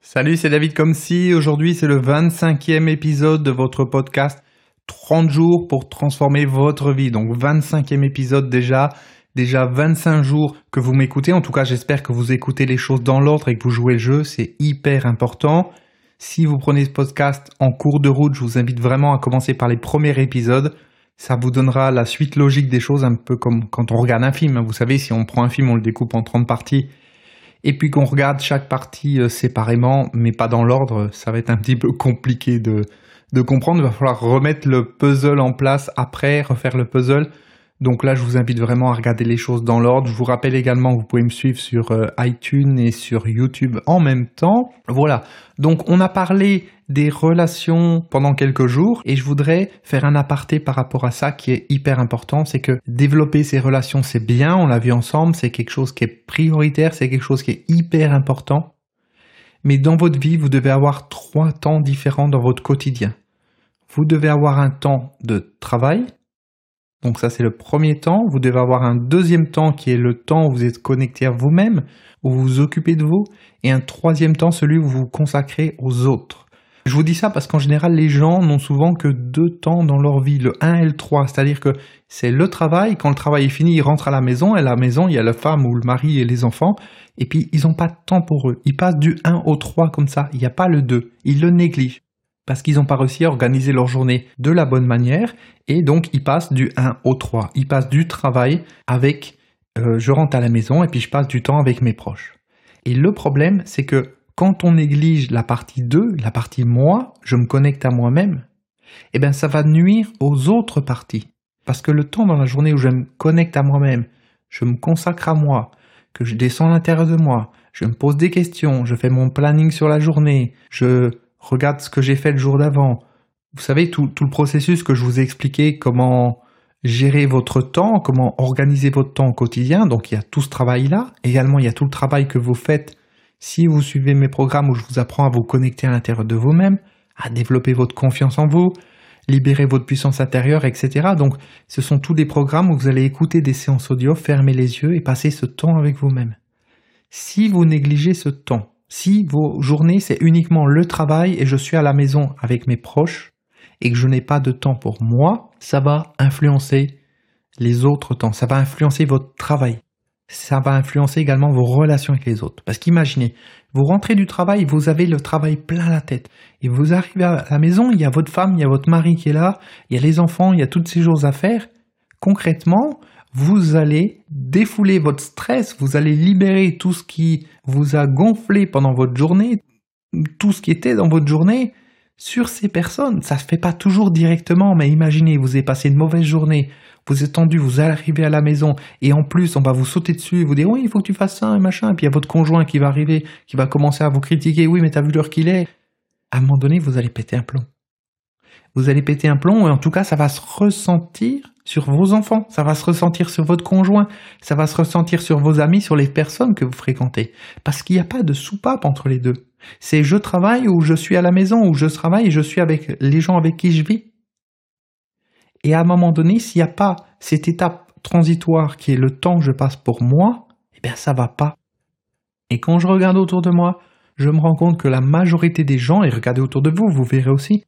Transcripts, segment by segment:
Salut, c'est David Comsi. Aujourd'hui, c'est le 25e épisode de votre podcast 30 jours pour transformer votre vie. Donc 25e épisode déjà 25 jours que vous m'écoutez. En tout cas, j'espère que vous écoutez les choses dans l'ordre et que vous jouez le jeu. C'est hyper important. Si vous prenez ce podcast en cours de route, je vous invite vraiment à commencer par les premiers épisodes. Ça vous donnera la suite logique des choses, un peu comme quand on regarde un film. Vous savez, si on prend un film, on le découpe en 30 parties. Et puis qu'on regarde chaque partie séparément, mais pas dans l'ordre, ça va être un petit peu compliqué de comprendre. Il va falloir remettre le puzzle en place après, refaire le puzzle. Donc là, je vous invite vraiment à regarder les choses dans l'ordre. Je vous rappelle également que vous pouvez me suivre sur iTunes et sur YouTube en même temps. Voilà. Donc on a parlé des relations pendant quelques jours et je voudrais faire un aparté par rapport à ça qui est hyper important. C'est que développer ces relations, c'est bien, on l'a vu ensemble, c'est quelque chose qui est prioritaire, c'est quelque chose qui est hyper important. Mais dans votre vie, vous devez avoir 3 temps différents dans votre quotidien. Vous devez avoir un temps de travail. Donc ça, c'est le premier temps. Vous devez avoir un deuxième temps qui est le temps où vous êtes connecté à vous-même, où vous vous occupez de vous. Et un troisième temps, celui où vous vous consacrez aux autres. Je vous dis ça parce qu'en général, les gens n'ont souvent que 2 temps dans leur vie, le 1 et le 3. C'est-à-dire que c'est le travail. Quand le travail est fini, ils rentrent à la maison. Et à la maison, il y a la femme ou le mari et les enfants. Et puis, ils n'ont pas de temps pour eux. Ils passent du 1 au 3 comme ça. Il n'y a pas le 2. Ils le négligent. Parce qu'ils n'ont pas réussi à organiser leur journée de la bonne manière, et donc ils passent du 1 au 3. Ils passent du travail avec je rentre à la maison et puis je passe du temps avec mes proches. Et le problème, c'est que quand on néglige la partie 2, la partie moi, je me connecte à moi-même, eh bien ça va nuire aux autres parties. Parce que le temps dans la journée où je me connecte à moi-même, je me consacre à moi, que je descends à l'intérieur de moi, je me pose des questions, je fais mon planning sur la journée, je regarde ce que j'ai fait le jour d'avant. Vous savez, tout le processus que je vous ai expliqué, comment gérer votre temps, comment organiser votre temps au quotidien. Donc, il y a tout ce travail-là. Également, il y a tout le travail que vous faites si vous suivez mes programmes où je vous apprends à vous connecter à l'intérieur de vous-même, à développer votre confiance en vous, libérer votre puissance intérieure, etc. Donc, ce sont tous des programmes où vous allez écouter des séances audio, fermer les yeux et passer ce temps avec vous-même. Si vous négligez ce temps, si vos journées, c'est uniquement le travail et je suis à la maison avec mes proches et que je n'ai pas de temps pour moi, ça va influencer les autres temps. Ça va influencer votre travail. Ça va influencer également vos relations avec les autres. Parce qu'imaginez, vous rentrez du travail, vous avez le travail plein la tête. Et vous arrivez à la maison, il y a votre femme, il y a votre mari qui est là, il y a les enfants, il y a toutes ces choses à faire. Concrètement, vous allez défouler votre stress, vous allez libérer tout ce qui vous a gonflé pendant votre journée, tout ce qui était dans votre journée sur ces personnes. Ça se fait pas toujours directement, mais imaginez, vous avez passé une mauvaise journée, vous êtes tendu, vous arrivez à la maison et en plus on va vous sauter dessus et vous dire oui, il faut que tu fasses ça et machin, et puis il y a votre conjoint qui va arriver, qui va commencer à vous critiquer, oui mais t'as vu l'heure qu'il est. À un moment donné, vous allez péter un plomb. Vous allez péter un plomb et en tout cas, ça va se ressentir sur vos enfants, ça va se ressentir sur votre conjoint, ça va se ressentir sur vos amis, sur les personnes que vous fréquentez. Parce qu'il n'y a pas de soupape entre les deux. C'est je travaille ou je suis à la maison ou je travaille et je suis avec les gens avec qui je vis. Et à un moment donné, s'il n'y a pas cette étape transitoire qui est le temps que je passe pour moi, eh bien ça va pas. Et quand je regarde autour de moi, je me rends compte que la majorité des gens, et regardez autour de vous, vous verrez aussi,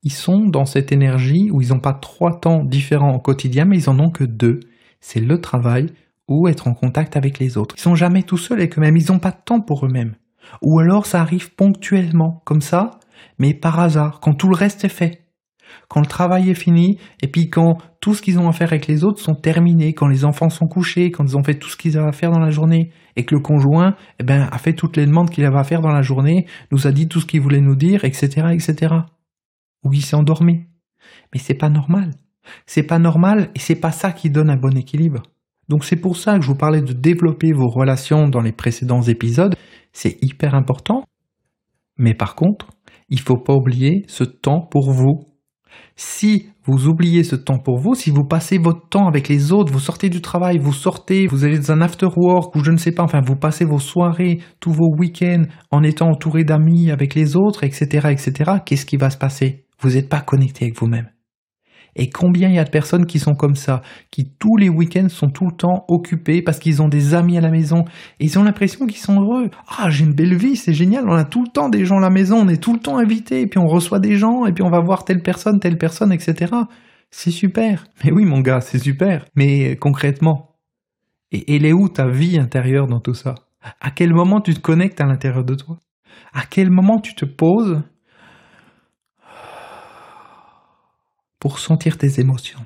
ils sont dans cette énergie où ils n'ont pas 3 temps différents au quotidien, mais ils en ont que 2. C'est le travail ou être en contact avec les autres. Ils sont jamais tout seuls avec eux-mêmes, ils n'ont pas de temps pour eux-mêmes. Ou alors ça arrive ponctuellement, comme ça, mais par hasard, quand tout le reste est fait. Quand le travail est fini, et puis quand tout ce qu'ils ont à faire avec les autres sont terminés, quand les enfants sont couchés, quand ils ont fait tout ce qu'ils avaient à faire dans la journée, et que le conjoint a fait toutes les demandes qu'il avait à faire dans la journée, nous a dit tout ce qu'il voulait nous dire, etc., etc. Ou il s'est endormi. Mais c'est pas normal. C'est pas normal et c'est pas ça qui donne un bon équilibre. Donc c'est pour ça que je vous parlais de développer vos relations dans les précédents épisodes. C'est hyper important. Mais par contre, il faut pas oublier ce temps pour vous. Si vous oubliez ce temps pour vous, si vous passez votre temps avec les autres, vous sortez du travail, vous sortez, vous allez dans un after work ou je ne sais pas, enfin vous passez vos soirées, tous vos week-ends en étant entouré d'amis avec les autres, etc., etc., qu'est-ce qui va se passer ? Vous n'êtes pas connecté avec vous-même. Et combien il y a de personnes qui sont comme ça, qui tous les week-ends sont tout le temps occupés parce qu'ils ont des amis à la maison et ils ont l'impression qu'ils sont heureux. Ah, j'ai une belle vie, c'est génial, on a tout le temps des gens à la maison, on est tout le temps invités et puis on reçoit des gens et puis on va voir telle personne, etc. C'est super. Mais oui, mon gars, c'est super. Mais concrètement, et elle est où ta vie intérieure dans tout ça? À quel moment tu te connectes à l'intérieur de toi? À quel moment tu te poses pour sentir tes émotions?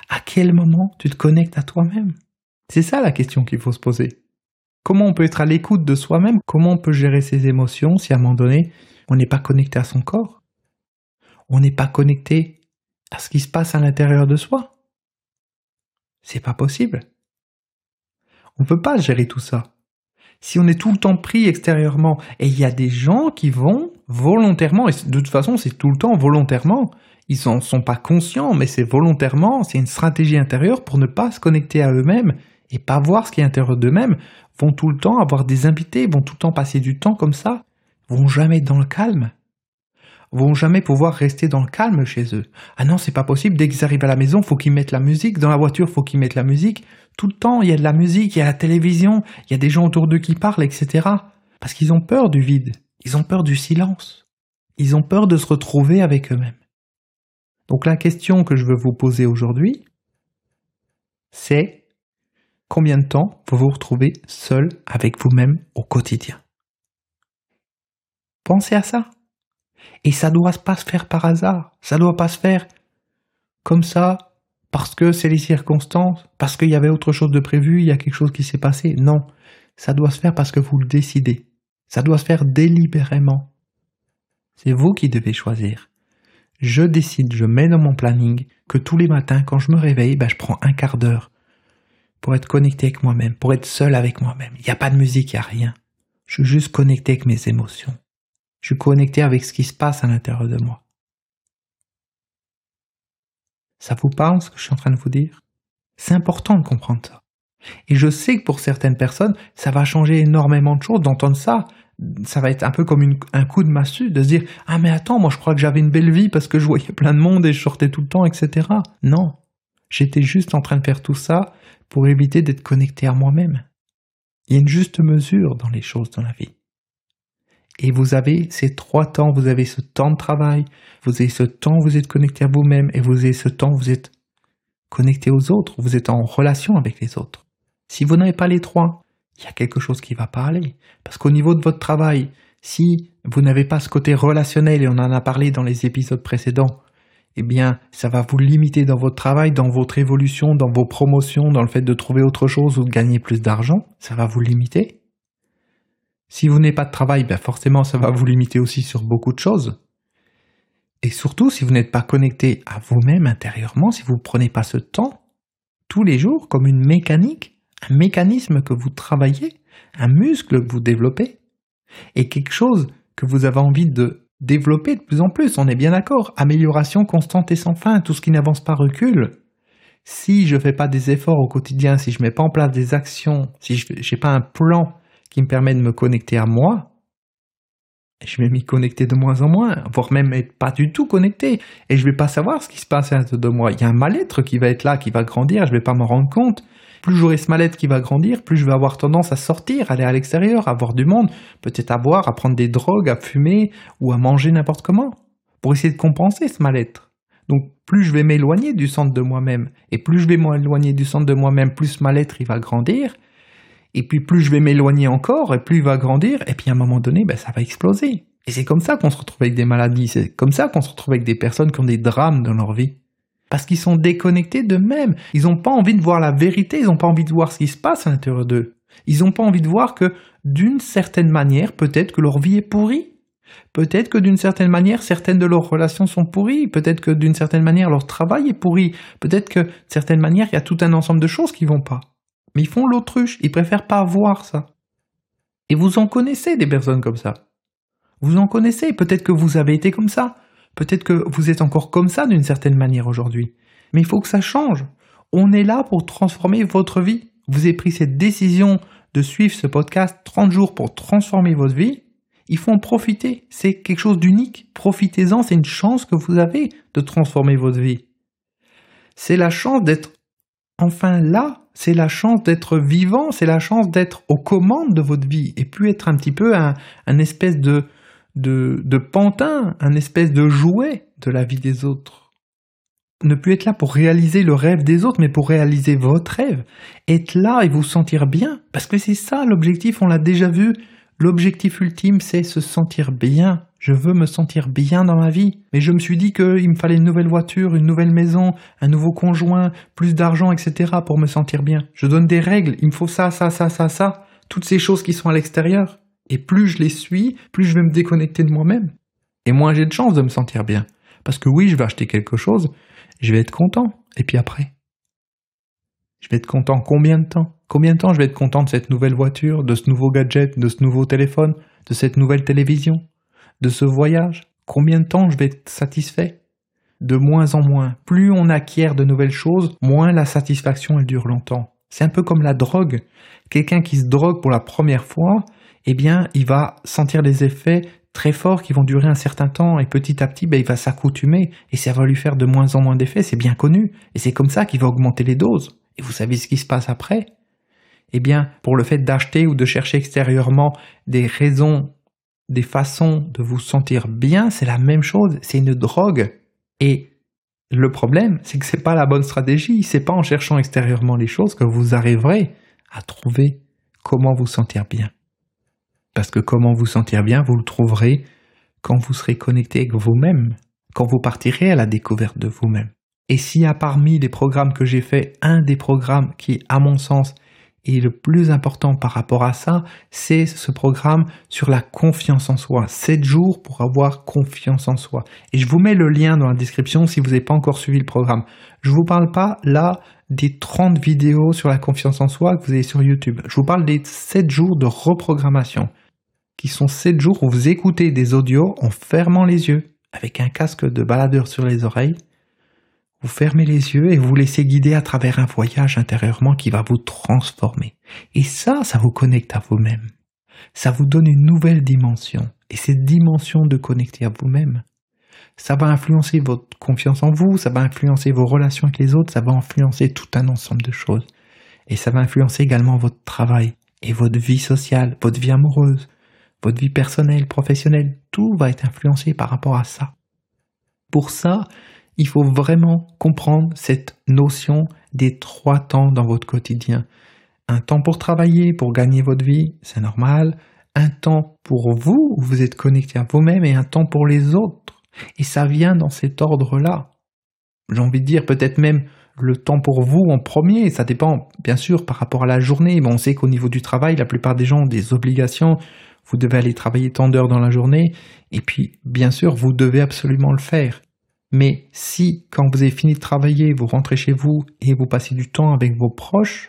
À quel moment tu te connectes à toi-même? C'est ça la question qu'il faut se poser. Comment on peut être à l'écoute de soi-même? Comment on peut gérer ses émotions si à un moment donné, on n'est pas connecté à son corps? On n'est pas connecté à ce qui se passe à l'intérieur de soi? C'est pas possible. On ne peut pas gérer tout ça. Si on est tout le temps pris extérieurement, et il y a des gens qui vont volontairement, et de toute façon c'est tout le temps volontairement, ils n'en sont pas conscients, mais c'est volontairement, c'est une stratégie intérieure pour ne pas se connecter à eux-mêmes et pas voir ce qui est à l'intérieur d'eux-mêmes, vont tout le temps avoir des invités, vont tout le temps passer du temps comme ça, vont jamais être dans le calme, vont jamais pouvoir rester dans le calme chez eux. Ah non, c'est pas possible, dès qu'ils arrivent à la maison, faut qu'ils mettent la musique, dans la voiture, faut qu'ils mettent la musique, tout le temps, il y a de la musique, il y a la télévision, il y a des gens autour d'eux qui parlent, etc. Parce qu'ils ont peur du vide, ils ont peur du silence, ils ont peur de se retrouver avec eux-mêmes. Donc la question que je veux vous poser aujourd'hui, c'est combien de temps vous vous retrouvez seul avec vous-même au quotidien? Pensez à ça. Et ça ne doit pas se faire par hasard, ça ne doit pas se faire comme ça, parce que c'est les circonstances, parce qu'il y avait autre chose de prévu, il y a quelque chose qui s'est passé. Non, ça doit se faire parce que vous le décidez. Ça doit se faire délibérément. C'est vous qui devez choisir. Je décide, je mets dans mon planning que tous les matins, quand je me réveille, je prends un quart d'heure pour être connecté avec moi-même, pour être seul avec moi-même. Il n'y a pas de musique, il n'y a rien. Je suis juste connecté avec mes émotions. Je suis connecté avec ce qui se passe à l'intérieur de moi. Ça vous parle, ce que je suis en train de vous dire? C'est important de comprendre ça. Et je sais que pour certaines personnes, ça va changer énormément de choses d'entendre ça. Ça va être un peu comme un coup de massue, de se dire « Ah mais attends, moi je crois que j'avais une belle vie parce que je voyais plein de monde et je sortais tout le temps, etc. » Non, j'étais juste en train de faire tout ça pour éviter d'être connecté à moi-même. Il y a une juste mesure dans les choses dans la vie. Et vous avez ces 3 temps, vous avez ce temps de travail, vous avez ce temps où vous êtes connecté à vous-même et vous avez ce temps où vous êtes connecté aux autres, vous êtes en relation avec les autres. Si vous n'avez pas les 3, il y a quelque chose qui va pas aller. Parce qu'au niveau de votre travail, si vous n'avez pas ce côté relationnel, et on en a parlé dans les épisodes précédents, eh bien, ça va vous limiter dans votre travail, dans votre évolution, dans vos promotions, dans le fait de trouver autre chose ou de gagner plus d'argent. Ça va vous limiter. Si vous n'avez pas de travail, forcément, ça va vous limiter aussi sur beaucoup de choses. Et surtout, si vous n'êtes pas connecté à vous-même intérieurement, si vous ne prenez pas ce temps, tous les jours, comme une mécanique, un mécanisme que vous travaillez, un muscle que vous développez, et quelque chose que vous avez envie de développer de plus en plus, on est bien d'accord, amélioration constante et sans fin, tout ce qui n'avance pas recule. Si je ne fais pas des efforts au quotidien, si je ne mets pas en place des actions, si je n'ai pas un plan qui me permet de me connecter à moi, je vais m'y connecter de moins en moins, voire même être pas du tout connecté, et je vais pas savoir ce qui se passe à l'intérieur de moi. Il y a un mal-être qui va être là, qui va grandir, je vais pas m'en rendre compte. Plus j'aurai ce mal-être qui va grandir, plus je vais avoir tendance à sortir, aller à l'extérieur, à voir du monde, peut-être à boire, à prendre des drogues, à fumer, ou à manger n'importe comment, pour essayer de compenser ce mal-être. Donc plus je vais m'éloigner du centre de moi-même, et plus je vais m'éloigner du centre de moi-même, plus ce mal-être il va grandir, et puis plus je vais m'éloigner encore, et plus il va grandir, et puis à un moment donné, ça va exploser. Et c'est comme ça qu'on se retrouve avec des maladies, c'est comme ça qu'on se retrouve avec des personnes qui ont des drames dans leur vie. Parce qu'ils sont déconnectés d'eux-mêmes, ils n'ont pas envie de voir la vérité, ils n'ont pas envie de voir ce qui se passe à l'intérieur d'eux. Ils n'ont pas envie de voir que d'une certaine manière, peut-être que leur vie est pourrie. Peut-être que d'une certaine manière, certaines de leurs relations sont pourries. Peut-être que d'une certaine manière, leur travail est pourri. Peut-être que d'une certaine manière, il y a tout un ensemble de choses qui vont pas. Mais ils font l'autruche, ils préfèrent pas voir ça. Et vous en connaissez des personnes comme ça. Vous en connaissez, peut-être que vous avez été comme ça. Peut-être que vous êtes encore comme ça d'une certaine manière aujourd'hui. Mais il faut que ça change. On est là pour transformer votre vie. Vous avez pris cette décision de suivre ce podcast 30 jours pour transformer votre vie. Il faut en profiter. C'est quelque chose d'unique. Profitez-en, c'est une chance que vous avez de transformer votre vie. C'est la chance d'être enfin là, c'est la chance d'être vivant, c'est la chance d'être aux commandes de votre vie et puis être un petit peu un espèce de pantin, un espèce de jouet de la vie des autres. Ne plus être là pour réaliser le rêve des autres, mais pour réaliser votre rêve. Être là et vous sentir bien, parce que c'est ça l'objectif, on l'a déjà vu. L'objectif ultime, c'est se sentir bien. Je veux me sentir bien dans ma vie. Mais je me suis dit qu'il me fallait une nouvelle voiture, une nouvelle maison, un nouveau conjoint, plus d'argent, etc. pour me sentir bien. Je donne des règles, il me faut ça. Toutes ces choses qui sont à l'extérieur. Et plus je les suis, plus je vais me déconnecter de moi-même. Et moins j'ai de chance de me sentir bien. Parce que oui, je vais acheter quelque chose, je vais être content. Et puis après, je vais être content combien de temps? Combien de temps je vais être content de cette nouvelle voiture, de ce nouveau gadget, de ce nouveau téléphone, de cette nouvelle télévision, de ce voyage? Combien de temps je vais être satisfait? De moins en moins. Plus on acquiert de nouvelles choses, moins la satisfaction elle dure longtemps. C'est un peu comme la drogue. Quelqu'un qui se drogue pour la première fois, eh bien, il va sentir les effets très forts qui vont durer un certain temps et petit à petit, il va s'accoutumer et ça va lui faire de moins en moins d'effets, c'est bien connu. Et c'est comme ça qu'il va augmenter les doses. Et vous savez ce qui se passe après? Eh bien, pour le fait d'acheter ou de chercher extérieurement des raisons, des façons de vous sentir bien, c'est la même chose, c'est une drogue. Et le problème, c'est que c'est pas la bonne stratégie, c'est pas en cherchant extérieurement les choses que vous arriverez à trouver comment vous sentir bien. Parce que comment vous sentir bien, vous le trouverez quand vous serez connecté avec vous-même, quand vous partirez à la découverte de vous-même. Et s'il y a parmi les programmes que j'ai faits, un des programmes qui, à mon sens, est le plus important par rapport à ça, c'est ce programme sur la confiance en soi. 7 jours pour avoir confiance en soi. Et je vous mets le lien dans la description si vous n'avez pas encore suivi le programme. Je ne vous parle pas là des 30 vidéos sur la confiance en soi que vous avez sur YouTube. Je vous parle des 7 jours de reprogrammation, qui sont 7 jours où vous écoutez des audios en fermant les yeux, avec un casque de baladeur sur les oreilles. Vous fermez les yeux et vous laissez guider à travers un voyage intérieurement qui va vous transformer. Et ça vous connecte à vous-même. Ça vous donne une nouvelle dimension. Et cette dimension de connecter à vous-même, ça va influencer votre confiance en vous, ça va influencer vos relations avec les autres, ça va influencer tout un ensemble de choses. Et ça va influencer également votre travail et votre vie sociale, votre vie amoureuse, votre vie personnelle, professionnelle. Tout va être influencé par rapport à ça. Pour ça, il faut vraiment comprendre cette notion des 3 temps dans votre quotidien. Un temps pour travailler, pour gagner votre vie, c'est normal. Un temps pour vous, où vous êtes connecté à vous-même, et un temps pour les autres. Et ça vient dans cet ordre-là. J'ai envie de dire peut-être même le temps pour vous en premier. Ça dépend bien sûr par rapport à la journée. Mais on sait qu'au niveau du travail, la plupart des gens ont des obligations. Vous devez aller travailler tant d'heures dans la journée. Et puis, bien sûr, vous devez absolument le faire. Mais si, quand vous avez fini de travailler, vous rentrez chez vous et vous passez du temps avec vos proches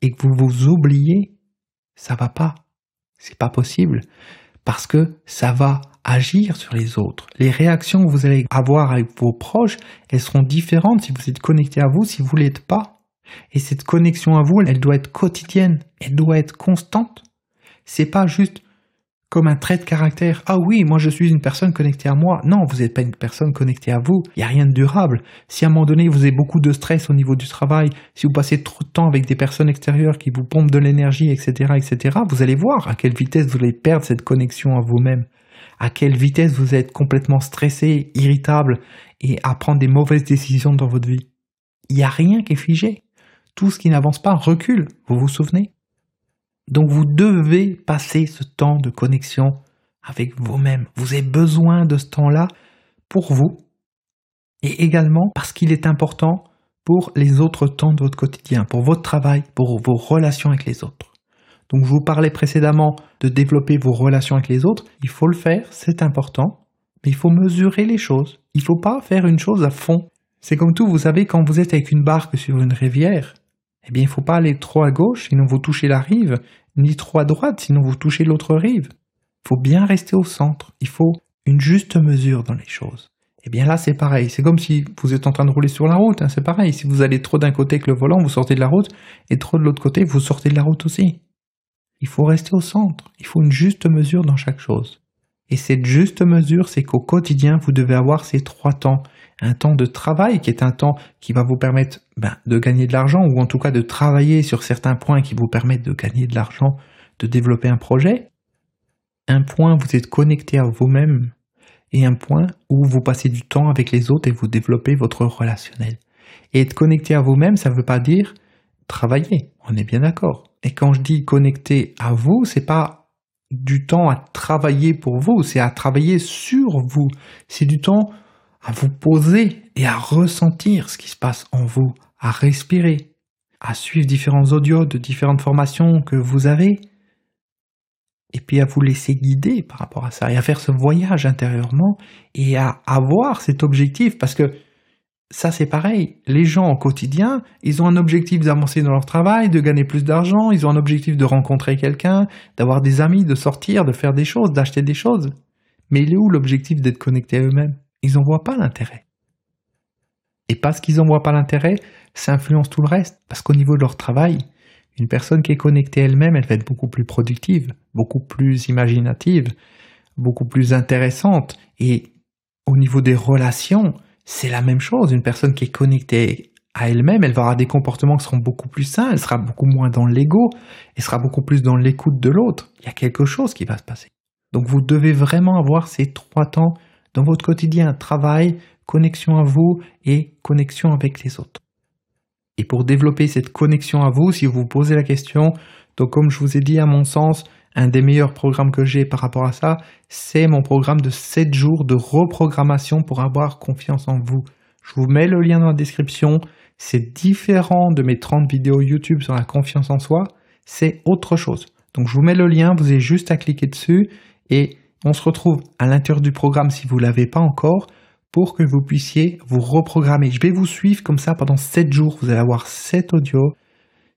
et que vous vous oubliez, ça va pas. C'est pas possible. Parce que ça va agir sur les autres. Les réactions que vous allez avoir avec vos proches, elles seront différentes si vous êtes connecté à vous, si vous l'êtes pas. Et cette connexion à vous, elle doit être quotidienne. Elle doit être constante. C'est pas juste comme un trait de caractère. Ah oui, moi je suis une personne connectée à moi. Non, vous n'êtes pas une personne connectée à vous. Il n'y a rien de durable. Si à un moment donné vous avez beaucoup de stress au niveau du travail, si vous passez trop de temps avec des personnes extérieures qui vous pompent de l'énergie, etc., vous allez voir à quelle vitesse vous allez perdre cette connexion à vous-même. À quelle vitesse vous êtes complètement stressé, irritable et à prendre des mauvaises décisions dans votre vie. Il n'y a rien qui est figé. Tout ce qui n'avance pas recule. Vous vous souvenez ? Donc vous devez passer ce temps de connexion avec vous-même. Vous avez besoin de ce temps-là pour vous et également parce qu'il est important pour les autres temps de votre quotidien, pour votre travail, pour vos relations avec les autres. Donc je vous parlais précédemment de développer vos relations avec les autres. Il faut le faire, c'est important, mais il faut mesurer les choses. Il ne faut pas faire une chose à fond. C'est comme tout, vous savez, quand vous êtes avec une barque sur une rivière, eh bien, il ne faut pas aller trop à gauche, sinon vous touchez la rive, ni trop à droite, sinon vous touchez l'autre rive. Il faut bien rester au centre. Il faut une juste mesure dans les choses. Eh bien là, c'est pareil. C'est comme si vous êtes en train de rouler sur la route. C'est pareil. Si vous allez trop d'un côté avec le volant, vous sortez de la route, et trop de l'autre côté, vous sortez de la route aussi. Il faut rester au centre. Il faut une juste mesure dans chaque chose. Et cette juste mesure, c'est qu'au quotidien, vous devez avoir ces 3 temps. un temps de travail qui est un temps qui va vous permettre de gagner de l'argent, ou en tout cas de travailler sur certains points qui vous permettent de gagner de l'argent, de développer un projet. Un point, vous êtes connecté à vous-même, et un point où vous passez du temps avec les autres et vous développez votre relationnel. Et être connecté à vous-même, ça ne veut pas dire travailler, on est bien d'accord. Et quand je dis connecté à vous, c'est pas du temps à travailler pour vous, c'est à travailler sur vous. C'est du temps à vous poser et à ressentir ce qui se passe en vous, à respirer, à suivre différents audios de différentes formations que vous avez, et puis à vous laisser guider par rapport à ça, et à faire ce voyage intérieurement, et à avoir cet objectif, parce que ça c'est pareil, les gens au quotidien, ils ont un objectif d'avancer dans leur travail, de gagner plus d'argent, ils ont un objectif de rencontrer quelqu'un, d'avoir des amis, de sortir, de faire des choses, d'acheter des choses. Mais il est où l'objectif d'être connecté à eux-mêmes? Ils n'en voient pas l'intérêt. Et parce qu'ils n'en voient pas l'intérêt, ça influence tout le reste, parce qu'au niveau de leur travail, une personne qui est connectée à elle-même, elle va être beaucoup plus productive, beaucoup plus imaginative, beaucoup plus intéressante. Et au niveau des relations, c'est la même chose. Une personne qui est connectée à elle-même, elle va avoir des comportements qui seront beaucoup plus sains, elle sera beaucoup moins dans l'ego, elle sera beaucoup plus dans l'écoute de l'autre. Il y a quelque chose qui va se passer. Donc vous devez vraiment avoir ces 3 temps dans votre quotidien: travail, connexion à vous et connexion avec les autres. Et pour développer cette connexion à vous, si vous vous posez la question, donc comme je vous ai dit, à mon sens, un des meilleurs programmes que j'ai par rapport à ça, c'est mon programme de 7 jours de reprogrammation pour avoir confiance en vous. Je vous mets le lien dans la description. C'est différent de mes 30 vidéos YouTube sur la confiance en soi. C'est autre chose. Donc je vous mets le lien, vous avez juste à cliquer dessus et on se retrouve à l'intérieur du programme si vous ne l'avez pas encore pour que vous puissiez vous reprogrammer. Je vais vous suivre comme ça pendant 7 jours. Vous allez avoir 7 audios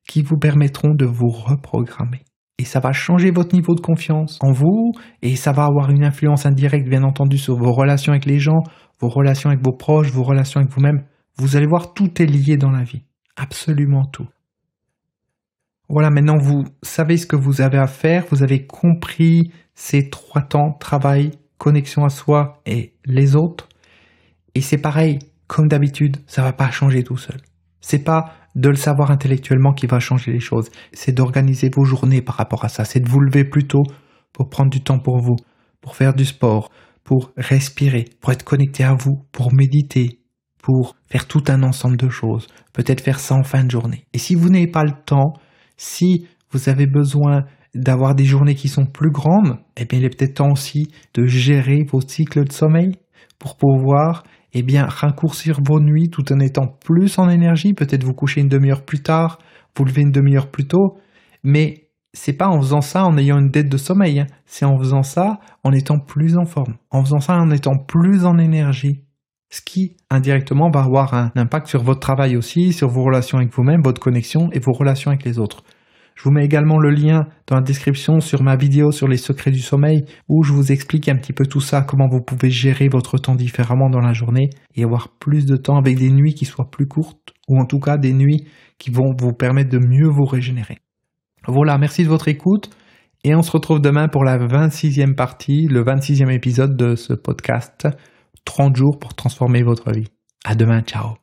qui vous permettront de vous reprogrammer. Et ça va changer votre niveau de confiance en vous et ça va avoir une influence indirecte, bien entendu, sur vos relations avec les gens, vos relations avec vos proches, vos relations avec vous-même. Vous allez voir, tout est lié dans la vie. Absolument tout. Voilà, maintenant vous savez ce que vous avez à faire. Vous avez compris ces 3 temps: travail, connexion à soi et les autres. Et c'est pareil, comme d'habitude, ça va pas changer tout seul. C'est pas de le savoir intellectuellement qui va changer les choses. C'est d'organiser vos journées par rapport à ça. C'est de vous lever plus tôt pour prendre du temps pour vous, pour faire du sport, pour respirer, pour être connecté à vous, pour méditer, pour faire tout un ensemble de choses. Peut-être faire ça en fin de journée. Et si vous n'avez pas le temps, si vous avez besoin d'avoir des journées qui sont plus grandes, eh bien il est peut-être temps aussi de gérer vos cycles de sommeil pour pouvoir raccourcir vos nuits tout en étant plus en énergie. Peut-être vous coucher une demi-heure plus tard, vous lever une demi-heure plus tôt, mais c'est pas en faisant ça en ayant une dette de sommeil, c'est en faisant ça en étant plus en forme, en faisant ça en étant plus en énergie, ce qui indirectement va avoir un impact sur votre travail aussi, sur vos relations avec vous-même, votre connexion et vos relations avec les autres. Je vous mets également le lien dans la description sur ma vidéo sur les secrets du sommeil où je vous explique un petit peu tout ça, comment vous pouvez gérer votre temps différemment dans la journée et avoir plus de temps avec des nuits qui soient plus courtes ou en tout cas des nuits qui vont vous permettre de mieux vous régénérer. Voilà, merci de votre écoute et on se retrouve demain pour la 26e partie, le 26e épisode de ce podcast 30 jours pour transformer votre vie. À demain, ciao.